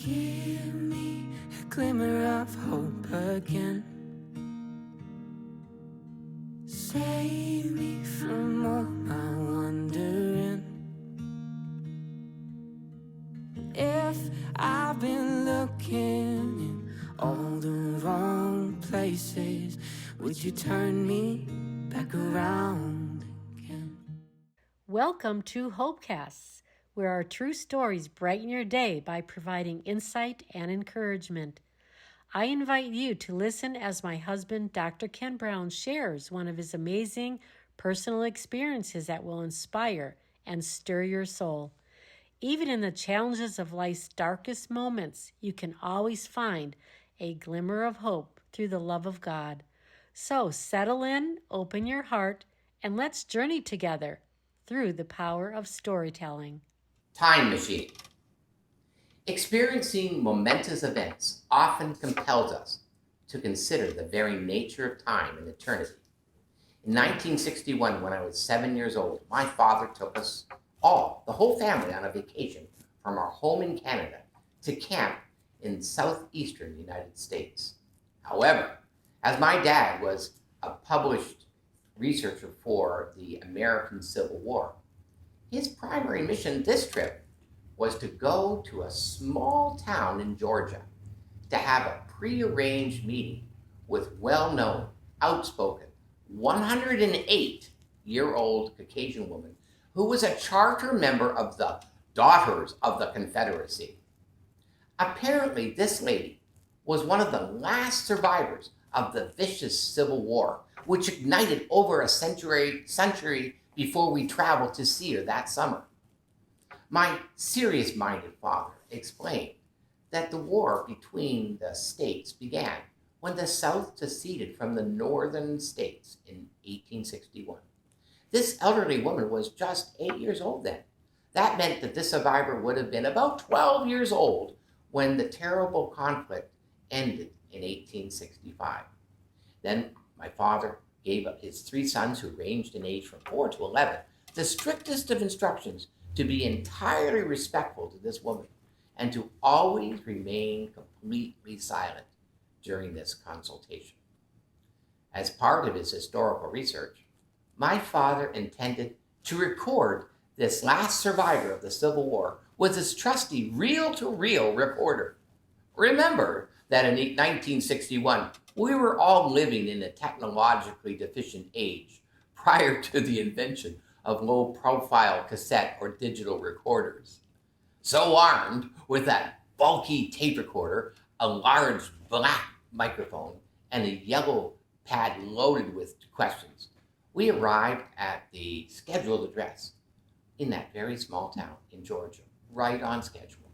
Give me a glimmer of hope again. Save me from all my wandering. If I've been looking in all the wrong places, would you turn me back around again? Welcome to HopeCasts, where our true stories brighten your day by providing insight and encouragement. I invite you to listen as my husband, Dr. Ken Brown, shares one of his amazing personal experiences that will inspire and stir your soul. Even in the challenges of life's darkest moments, you can always find a glimmer of hope through the love of God. So settle in, open your heart, and let's journey together through the power of storytelling. Time machine. Experiencing momentous events often compels us to consider the very nature of time and eternity. In 1961, when I was 7 years old, my father took us all, the whole family, on a vacation from our home in Canada to camp in southeastern United States. However, as my dad was a published researcher for the American Civil War, his primary mission this trip was to go to a small town in Georgia to have a prearranged meeting with well-known, outspoken, 108-year-old Caucasian woman who was a charter member of the Daughters of the Confederacy. Apparently, this lady was one of the last survivors of the vicious Civil War, which ignited over a century before we traveled to see her that summer. My serious-minded father explained that the war between the states began when the South seceded from the northern states in 1861. This elderly woman was just 8 years old then. That meant that this survivor would have been about 12 years old when the terrible conflict ended in 1865. Then my father gave up his 3 sons, who ranged in age from 4 to 11, the strictest of instructions to be entirely respectful to this woman and to always remain completely silent during this consultation. As part of his historical research, my father intended to record this last survivor of the Civil War with his trusty reel-to-reel recorder. Remember that in 1961, we were all living in a technologically deficient age prior to the invention of low-profile cassette or digital recorders. So armed with that bulky tape recorder, a large black microphone, and a yellow pad loaded with questions, we arrived at the scheduled address in that very small town in Georgia, right on schedule.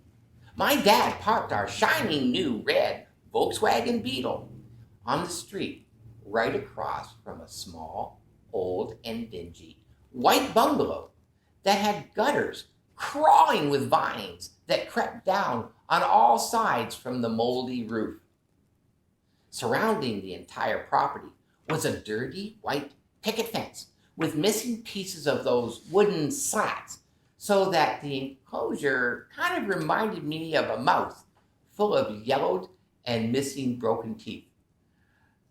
My dad parked our shiny new red Volkswagen Beetle on the street right across from a small, old, and dingy white bungalow that had gutters crawling with vines that crept down on all sides from the moldy roof. Surrounding the entire property was a dirty white picket fence with missing pieces of those wooden slats, so that the enclosure kind of reminded me of a mouth full of yellowed and missing broken teeth.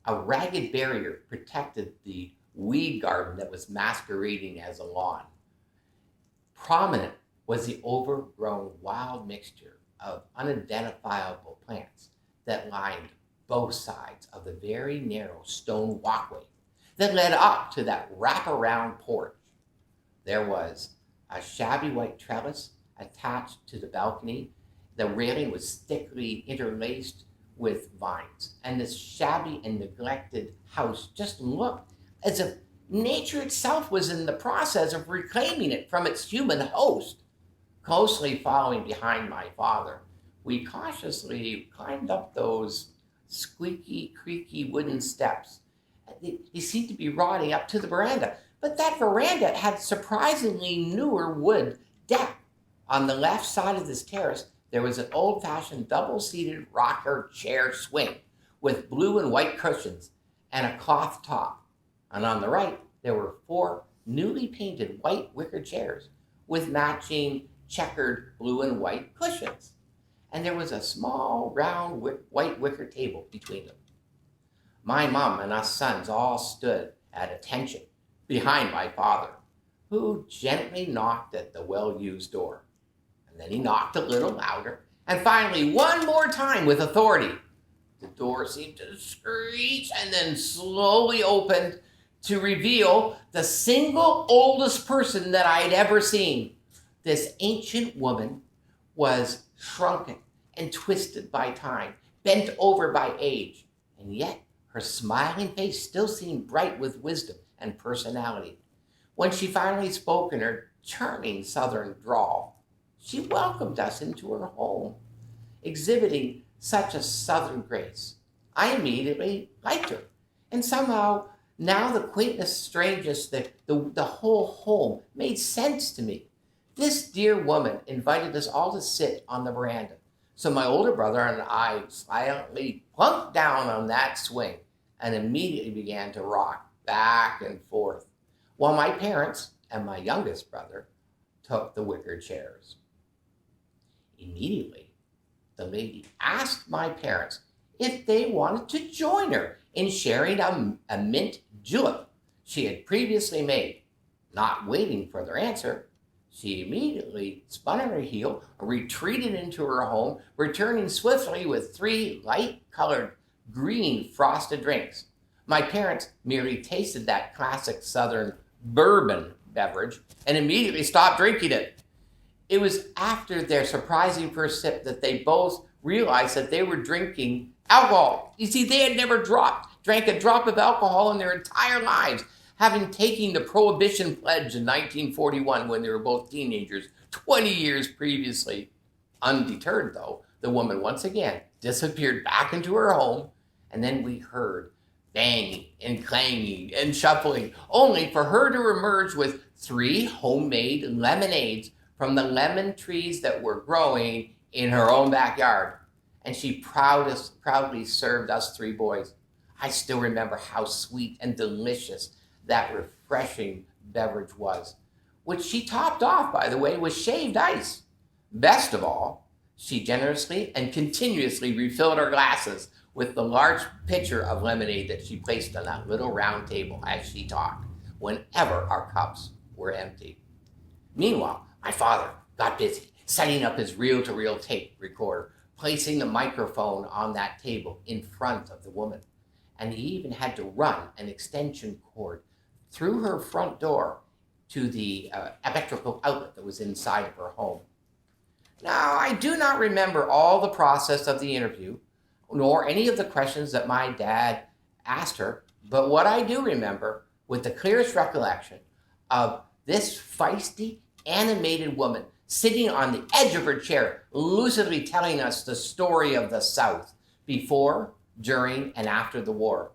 A ragged barrier protected the weed garden that was masquerading as a lawn. Prominent was the overgrown wild mixture of unidentifiable plants that lined both sides of the very narrow stone walkway that led up to that wraparound porch. There was a shabby white trellis attached to the balcony. The railing was thickly interlaced with vines, and this shabby and neglected house just looked as if nature itself was in the process of reclaiming it from its human host. Closely following behind my father, we cautiously climbed up those squeaky, creaky wooden steps. They seemed to be rotting up to the veranda, but that veranda had surprisingly newer wood deck. On the left side of this terrace, there was an old-fashioned double-seated rocker chair swing with blue and white cushions and a cloth top. And on the right, there were 4 newly painted white wicker chairs with matching checkered blue and white cushions. and there was a small, round, white wicker table between them. My mom and us sons all stood at attention behind my father, who gently knocked at the well-used door. And then he knocked a little louder, and finally, one more time with authority. The door seemed to screech and then slowly opened to reveal the single oldest person that I had ever seen. This ancient woman was shrunken and twisted by time, bent over by age, and yet her smiling face still seemed bright with wisdom and personality. When she finally spoke in her charming southern drawl, she welcomed us into her home, exhibiting such a southern grace. I immediately liked her, and somehow now the quaintness, strangeness, the whole home made sense to me. This dear woman invited us all to sit on the veranda, so my older brother and I silently plunked down on that swing and immediately began to rock back and forth, while my parents and my youngest brother took the wicker chairs. Immediately, the lady asked my parents if they wanted to join her in sharing a mint julep she had previously made. Not waiting for their answer, she immediately spun on her heel, retreated into her home, returning swiftly with 3 light-colored green frosted drinks. My parents merely tasted that classic Southern bourbon beverage and immediately stopped drinking it. It was after their surprising first sip that they both realized that they were drinking alcohol. You see, they had never drank a drop of alcohol in their entire lives, having taken the Prohibition Pledge in 1941 when they were both teenagers, 20 years previously. Undeterred, though, the woman once again disappeared back into her home, and then we heard banging and clanging and shuffling, only for her to emerge with 3 homemade lemonades from the lemon trees that were growing in her own backyard. And she proudly served us 3 boys. I still remember how sweet and delicious that refreshing beverage was, which she topped off, by the way, with shaved ice. Best of all, she generously and continuously refilled our glasses with the large pitcher of lemonade that she placed on that little round table as she talked, whenever our cups were empty. Meanwhile, my father got busy setting up his reel-to-reel tape recorder, placing the microphone on that table in front of the woman. And he even had to run an extension cord through her front door to the electrical outlet that was inside of her home. Now, I do not remember all the process of the interview, nor any of the questions that my dad asked her, but what I do remember with the clearest recollection of this feisty, animated woman sitting on the edge of her chair, lucidly telling us the story of the South before, during, and after the war.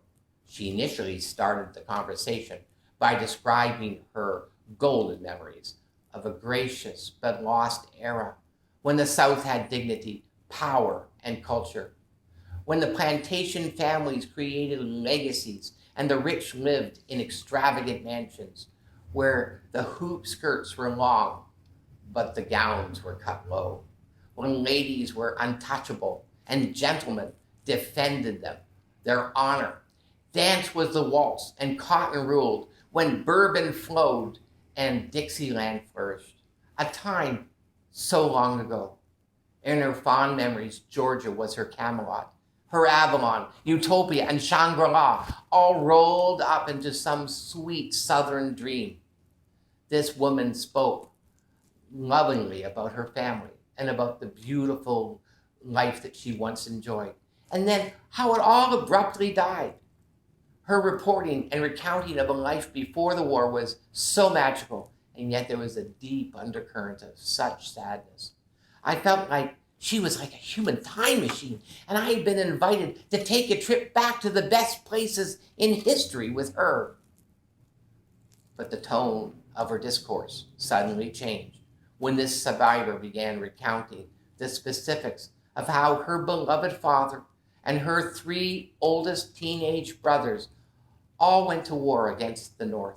She initially started the conversation by describing her golden memories of a gracious but lost era when the South had dignity, power, and culture, when the plantation families created legacies and the rich lived in extravagant mansions where the hoop skirts were long but the gowns were cut low, when ladies were untouchable and gentlemen defended them, their honor. Dance was the waltz and cotton ruled, when bourbon flowed and Dixieland flourished. A time so long ago. In her fond memories, Georgia was her Camelot, her Avalon, Utopia, and Shangri-La, all rolled up into some sweet Southern dream. This woman spoke lovingly about her family and about the beautiful life that she once enjoyed, and then how it all abruptly died. Her reporting and recounting of a life before the war was so magical, and yet there was a deep undercurrent of such sadness. I felt like she was like a human time machine, and I had been invited to take a trip back to the best places in history with her. But the tone of her discourse suddenly changed when this survivor began recounting the specifics of how her beloved father and her 3 oldest teenage brothers all went to war against the North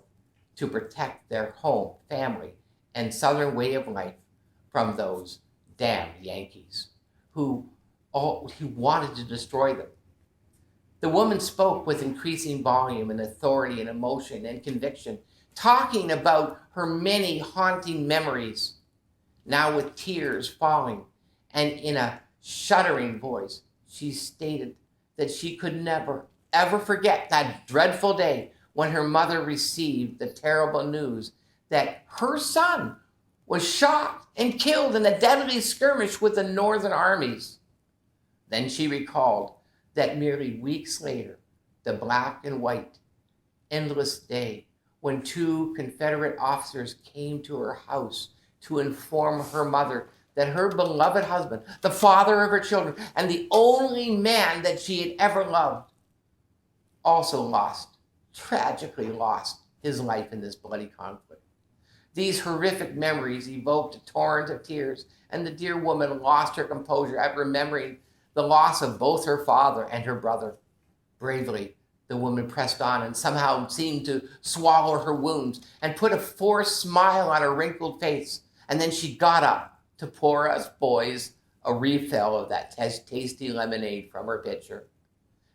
to protect their home, family, and Southern way of life from those damn Yankees who wanted to destroy them. The woman spoke with increasing volume and authority and emotion and conviction, talking about her many haunting memories, now with tears falling, and in a shuddering voice, she stated that she could never, ever forget that dreadful day when her mother received the terrible news that her son was shot and killed in a deadly skirmish with the Northern armies. Then she recalled that merely weeks later, the black and white, endless day when 2 Confederate officers came to her house to inform her mother that her beloved husband, the father of her children, and the only man that she had ever loved, also tragically lost his life in this bloody conflict. These horrific memories evoked a torrent of tears, and the dear woman lost her composure at remembering the loss of both her father and her brother. Bravely, the woman pressed on and somehow seemed to swallow her wounds and put a forced smile on her wrinkled face. And then she got up to pour us boys a refill of that tasty lemonade from her pitcher.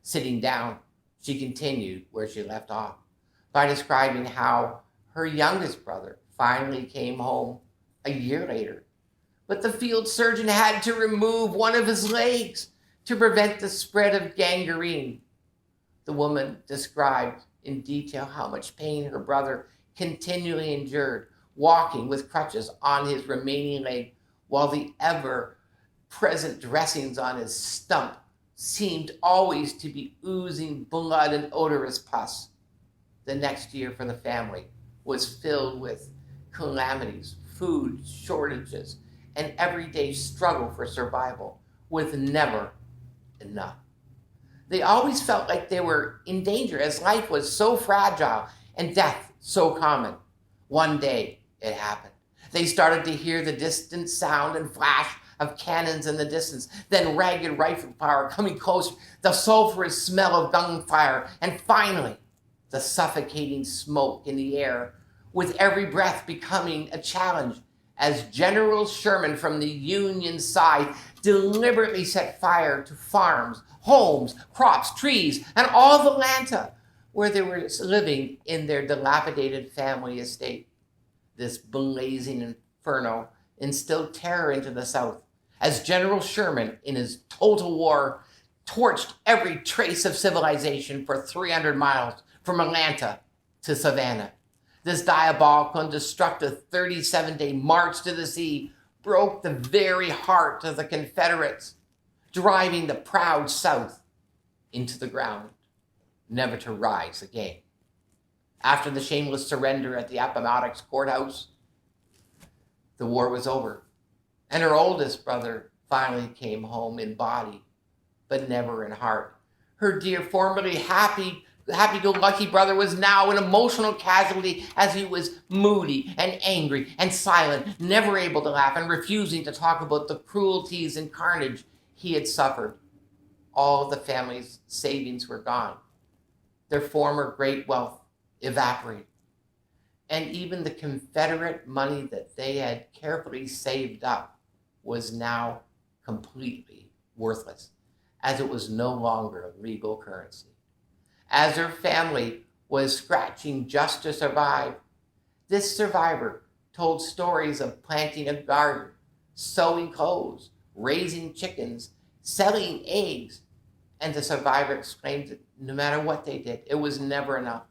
Sitting down, she continued where she left off by describing how her youngest brother finally came home a year later, but the field surgeon had to remove one of his legs to prevent the spread of gangrene. The woman described in detail how much pain her brother continually endured, walking with crutches on his remaining leg, while the ever-present dressings on his stump seemed always to be oozing blood and odorous pus. The next year for the family was filled with calamities, food shortages, and everyday struggle for survival, with never enough. They always felt like they were in danger, as life was so fragile and death so common. One day it happened. They started to hear the distant sound and flash of cannons in the distance, then ragged rifle fire coming closer, the sulphurous smell of gunfire, and finally the suffocating smoke in the air, with every breath becoming a challenge, as General Sherman from the Union side deliberately set fire to farms, homes, crops, trees, and all of Atlanta, where they were living in their dilapidated family estate. This blazing inferno instilled terror into the South, as General Sherman, in his total war, torched every trace of civilization for 300 miles from Atlanta to Savannah. This diabolical and destructive 37-day march to the sea broke the very heart of the Confederates, driving the proud South into the ground, never to rise again. After the shameless surrender at the Appomattox courthouse, the war was over, and her oldest brother finally came home in body, but never in heart. Her dear, formerly happy-go-lucky brother was now an emotional casualty, as he was moody and angry and silent, never able to laugh, and refusing to talk about the cruelties and carnage he had suffered. All of the family's savings were gone. Their former great wealth evaporated. And even the Confederate money that they had carefully saved up was now completely worthless, as it was no longer legal currency. As her family was scratching just to survive, this survivor told stories of planting a garden, sewing clothes, raising chickens, selling eggs, and the survivor exclaimed that no matter what they did, it was never enough,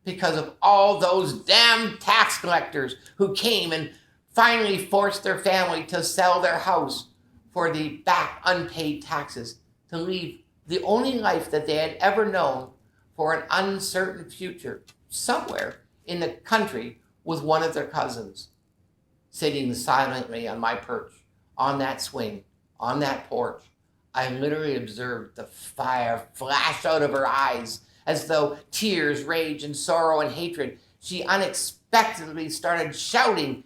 because of all those damn tax collectors who came and finally forced their family to sell their house for the back unpaid taxes, to leave the only life that they had ever known for an uncertain future somewhere in the country with one of their cousins. Sitting silently on my perch, on that swing, on that porch, I literally observed the fire flash out of her eyes, as though tears, rage, and sorrow and hatred. She unexpectedly started shouting,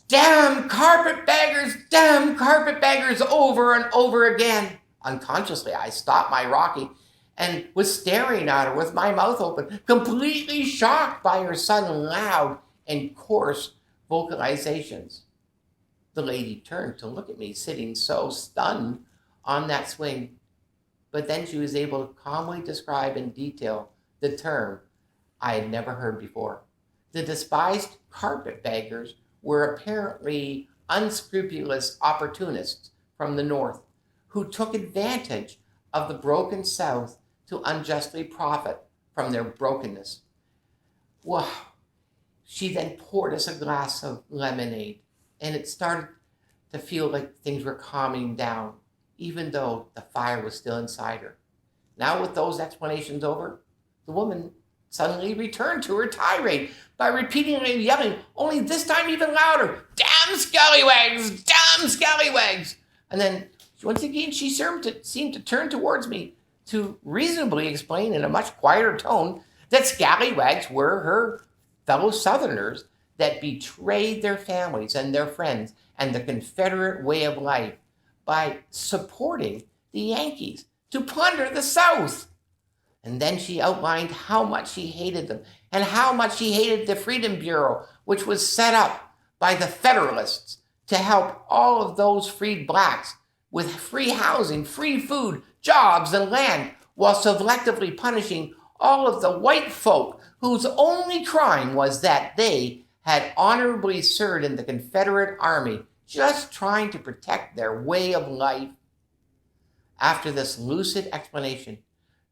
damn carpetbaggers, over and over again. Unconsciously, I stopped my rocking and was staring at her with my mouth open, completely shocked by her sudden loud and coarse vocalizations. The lady turned to look at me, sitting so stunned on that swing. But then she was able to calmly describe in detail the term I had never heard before. The despised carpetbaggers were apparently unscrupulous opportunists from the North who took advantage of the broken South to unjustly profit from their brokenness. Wow. She then poured us a glass of lemonade, and it started to feel like things were calming down, even though the fire was still inside her. Now, with those explanations over, the woman suddenly returned to her tirade by repeatedly yelling, only this time even louder, "Damn scallywags! Damn scallywags!" And then, once again, she seemed to turn towards me to reasonably explain in a much quieter tone that scallywags were her fellow Southerners that betrayed their families and their friends and the Confederate way of life by supporting the Yankees to plunder the South. And then she outlined how much she hated them and how much she hated the Freedom Bureau, which was set up by the Federalists to help all of those freed blacks with free housing, free food, jobs, and land, while selectively punishing all of the white folk whose only crime was that they had honorably served in the Confederate Army, just trying to protect their way of life. After this lucid explanation,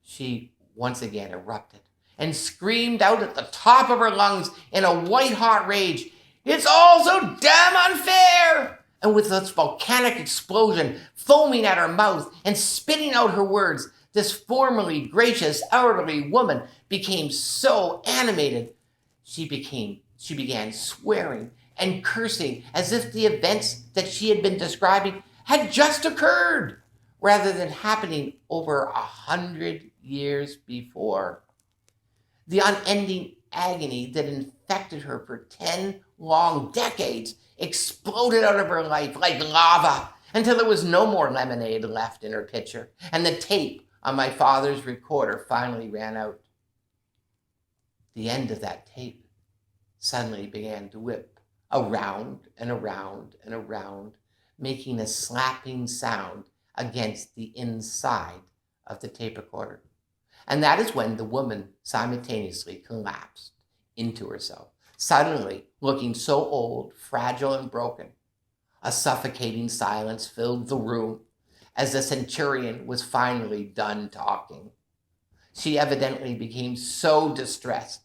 she once again erupted and screamed out at the top of her lungs in a white-hot rage, "It's all so damn unfair!" And with this volcanic explosion foaming at her mouth and spitting out her words, this formerly gracious elderly woman became so animated. She began swearing and cursing as if the events that she had been describing had just occurred, rather than happening over 100 years before. The unending agony that infected her for 10 long decades exploded out of her life like lava until there was no more lemonade left in her pitcher, and the tape on my father's recorder finally ran out. The end of that tape suddenly began to whip around and around and around, making a slapping sound against the inside of the tape recorder. And that is when the woman simultaneously collapsed into herself, suddenly looking so old, fragile, and broken. A suffocating silence filled the room as the centurion was finally done talking. She evidently became so distressed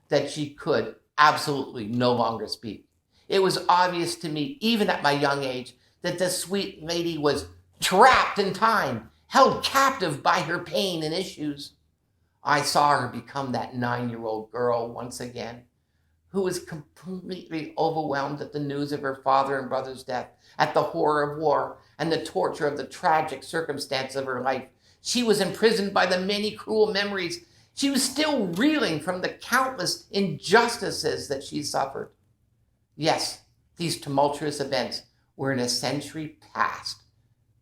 that she could absolutely no longer speak. It was obvious to me, even at my young age, that the sweet lady was trapped in time, held captive by her pain and issues. I saw her become that 9-year-old girl once again, who was completely overwhelmed at the news of her father and brother's death, at the horror of war, and the torture of the tragic circumstance of her life. She was imprisoned by the many cruel memories. She was still reeling from the countless injustices that she suffered. Yes, these tumultuous events were in a century past,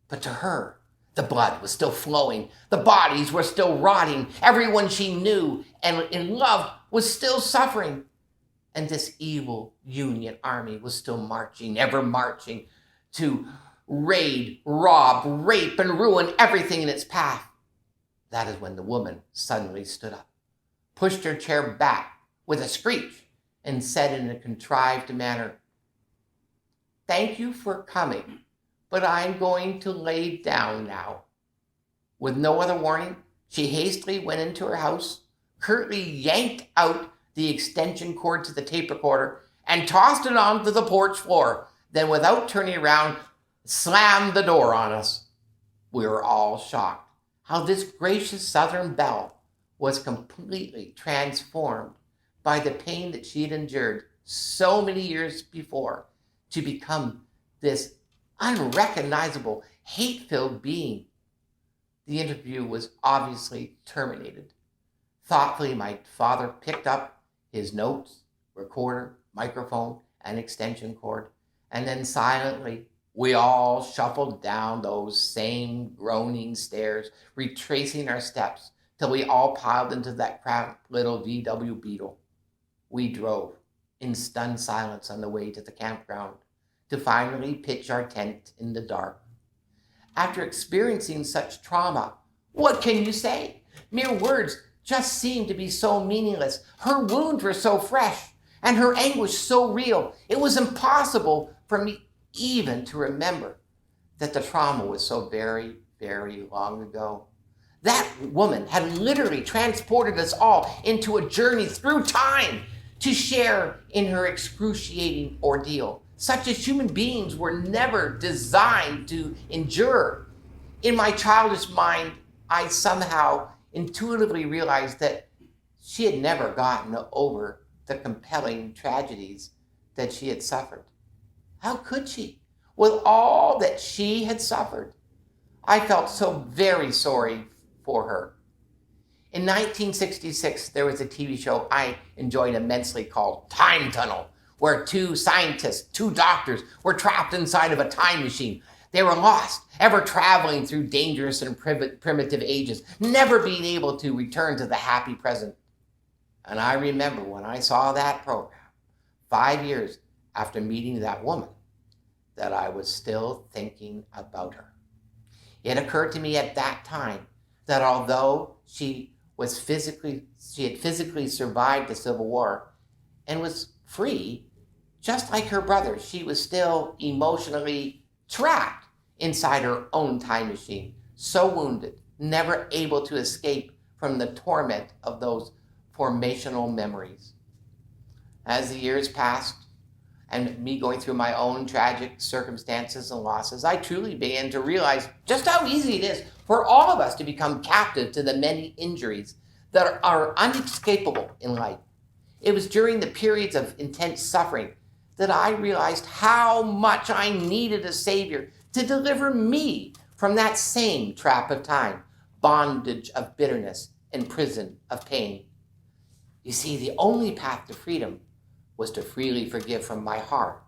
but to her, the blood was still flowing. The bodies were still rotting. Everyone she knew and loved was still suffering. And this evil Union Army was still marching, ever marching, to raid, rob, rape, and ruin everything in its path. That is when the woman suddenly stood up, pushed her chair back with a screech, and said in a contrived manner, "Thank you for coming, but I'm going to lay down now." With no other warning, she hastily went into her house, curtly yanked out the extension cord to the tape recorder, and tossed it onto the porch floor. Then, without turning around, slammed the door on us. We were all shocked how this gracious Southern belle was completely transformed by the pain that she had endured so many years before to become this unrecognizable, hate-filled being. The interview was obviously terminated. Thoughtfully, my father picked up his notes, recorder, microphone, and extension cord, and then silently we all shuffled down those same groaning stairs, retracing our steps till we all piled into that cramped little VW Beetle. We drove in stunned silence on the way to the campground, to finally pitch our tent in the dark. After experiencing such trauma, what can you say? Mere words just seemed to be so meaningless. Her wounds were so fresh and her anguish so real. It was impossible for me even to remember that the trauma was so very, very long ago. That woman had literally transported us all into a journey through time to share in her excruciating ordeal, such as human beings were never designed to endure. In my childish mind, I somehow intuitively realized that she had never gotten over the compelling tragedies that she had suffered. How could she? With all that she had suffered, I felt so very sorry for her. In 1966, there was a TV show I enjoyed immensely called Time Tunnel, where two scientists, two doctors, were trapped inside of a time machine. They were lost, ever traveling through dangerous and primitive ages, never being able to return to the happy present. And I remember when I saw that program, 5 years after meeting that woman, that I was still thinking about her. It occurred to me at that time that although she had physically survived the Civil War and was free, just like her brother, she was still emotionally trapped inside her own time machine, so wounded, never able to escape from the torment of those formational memories. As the years passed, and me going through my own tragic circumstances and losses, I truly began to realize just how easy it is for all of us to become captive to the many injuries that are unescapable in life. It was during the periods of intense suffering that I realized how much I needed a Savior to deliver me from that same trap of time, bondage of bitterness, and prison of pain. You see, the only path to freedom was to freely forgive from my heart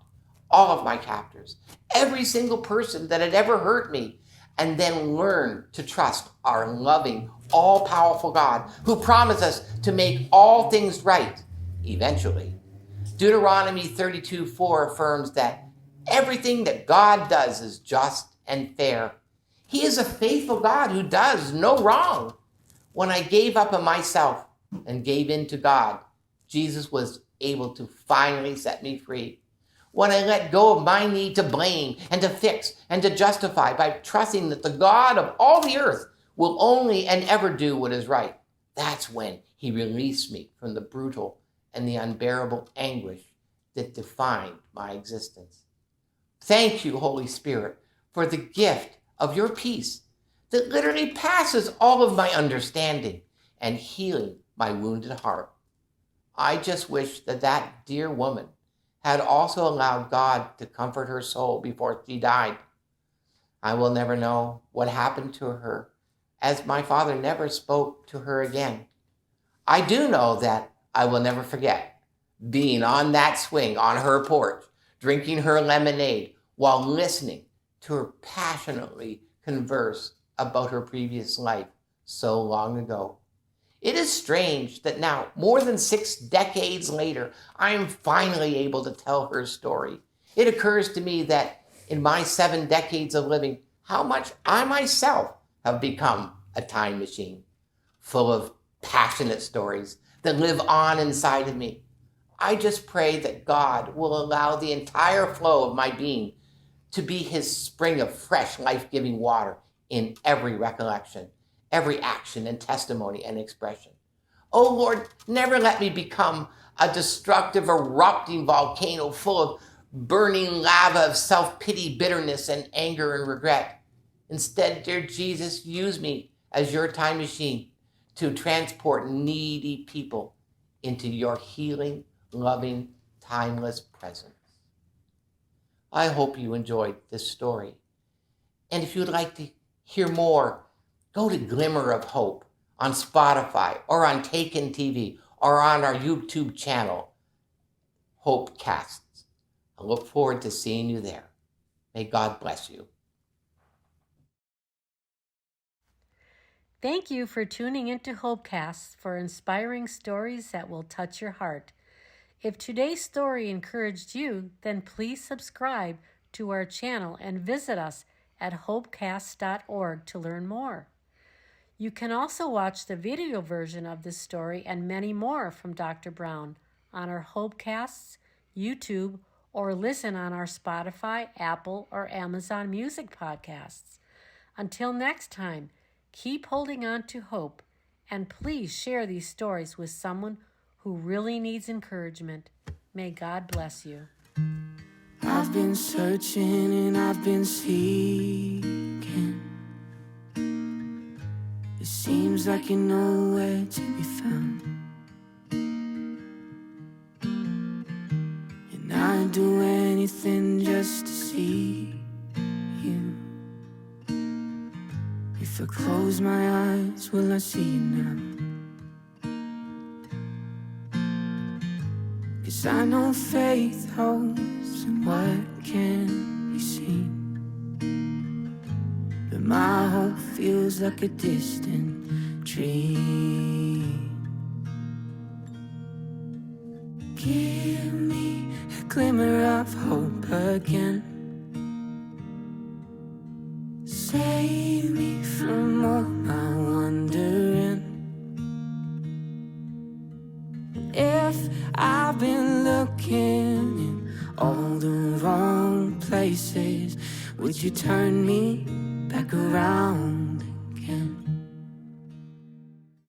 all of my captors, every single person that had ever hurt me, and then learn to trust our loving, all-powerful God who promised us to make all things right eventually. Deuteronomy 32:4 affirms that everything that God does is just and fair. He is a faithful God who does no wrong. When I gave up on myself and gave in to God, Jesus was able to finally set me free. When I let go of my need to blame and to fix and to justify by trusting that the God of all the earth will only and ever do what is right, that's when he released me from the brutal and the unbearable anguish that defined my existence. Thank you, Holy Spirit, for the gift of your peace that literally passes all of my understanding and healing my wounded heart. I just wish that that dear woman had also allowed God to comfort her soul before she died. I will never know what happened to her, as my father never spoke to her again. I do know that I will never forget being on that swing on her porch, drinking her lemonade while listening to her passionately converse about her previous life so long ago. It is strange that now, more than 6 decades later, I am finally able to tell her story. It occurs to me that in my 7 decades of living, how much I myself have become a time machine, full of passionate stories that live on inside of me. I just pray that God will allow the entire flow of my being to be his spring of fresh, life-giving water in every recollection, every action and testimony and expression. Oh Lord, never let me become a destructive, erupting volcano full of burning lava of self-pity, bitterness, and anger and regret. Instead, dear Jesus, use me as your time machine to transport needy people into your healing, loving, timeless presence. I hope you enjoyed this story. And if you'd like to hear more, go to Glimmer of Hope on Spotify or on Taken TV or on our YouTube channel, HopeCasts. I look forward to seeing you there. May God bless you. Thank you for tuning into HopeCasts for inspiring stories that will touch your heart. If today's story encouraged you, then please subscribe to our channel and visit us at HopeCasts.org to learn more. You can also watch the video version of this story and many more from Dr. Brown on our HopeCasts, YouTube, or listen on our Spotify, Apple, or Amazon Music podcasts. Until next time, keep holding on to hope, and please share these stories with someone who really needs encouragement. May God bless you. I've been searching and I've been seeking. It seems like you're nowhere to be found. And I'd do anything just to see you. If I close my eyes, will I see you now? 'Cause I know faith holds in what can't be seen, but my hope feels like a distant dream. Give me a glimmer of hope again. Save me from all my wandering. If I've been looking in all the wrong places, would you turn me back around?